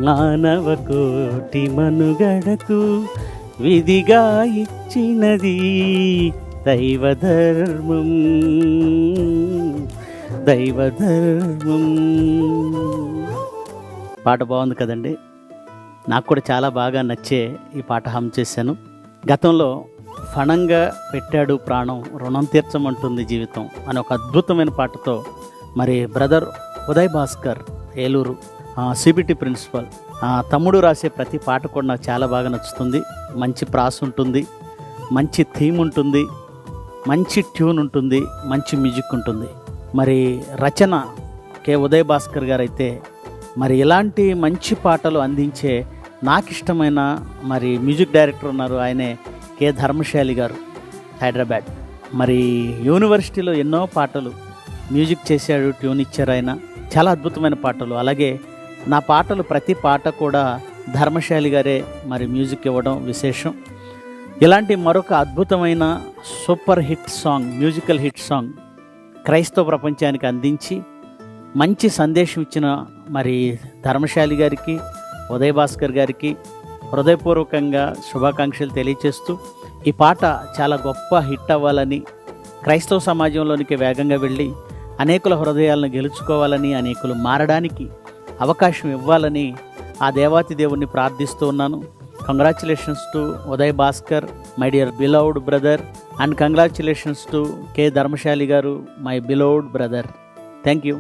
మానవ కోటి మనుగడకు విధిగా ఇచ్చినది దైవధర్మం. పాట బాగుంది కదండి. నాకు కూడా చాలా బాగా నచ్చే ఈ పాట హమ్ చేశాను. గతంలో ఫణంగా పెట్టాడు ప్రాణం రుణం తీర్చమంటుంది జీవితం అనే ఒక అద్భుతమైన పాటతో మరి brother Uday Bhaskar Eluru CBT principal తమ్ముడు రాసే ప్రతి పాట కూడా నాకు చాలా బాగా నచ్చుతుంది. మంచి ప్రాస్ ఉంటుంది, మంచి థీమ్ ఉంటుంది, మంచి ట్యూన్ ఉంటుంది, మంచి మ్యూజిక్ ఉంటుంది. మరి రచన కె ఉదయ్ భాస్కర్ గారు అయితే మరి ఇలాంటి మంచి పాటలు అందించే నాకు ఇష్టమైన మరి మ్యూజిక్ డైరెక్టర్ ఉన్నారు, ఆయనే కె ధర్మశాలి గారు, హైదరాబాద్. మరి యూనివర్సిటీలో ఎన్నో పాటలు మ్యూజిక్ చేశాడు, ట్యూన్ ఇచ్చారు ఆయన. చాలా అద్భుతమైన పాటలు. అలాగే నా పాటలు ప్రతి పాట కూడా ధర్మశాలి గారే మరి మ్యూజిక్ ఇవ్వడం విశేషం. ఇలాంటి మరొక అద్భుతమైన super hit song, musical hit song క్రైస్తవ ప్రపంచానికి అందించి మంచి సందేశం ఇచ్చిన మరి ధర్మశాలి గారికి, ఉదయ్ భాస్కర్ గారికి హృదయపూర్వకంగా శుభాకాంక్షలు తెలియచేస్తూ ఈ పాట చాలా గొప్ప హిట్ అవ్వాలని, క్రైస్తవ సమాజంలోనికి వేగంగా వెళ్ళి అనేకుల హృదయాలను గెలుచుకోవాలని, అనేకులు మారడానికి అవకాశం ఇవ్వాలని ఆ దేవాతి దేవుణ్ణి ప్రార్థిస్తూ ఉన్నాను. Congratulations to Uday Bhaskar, my dear beloved brother, and congratulations to K Dharmashali garu, my beloved brother. Thank you.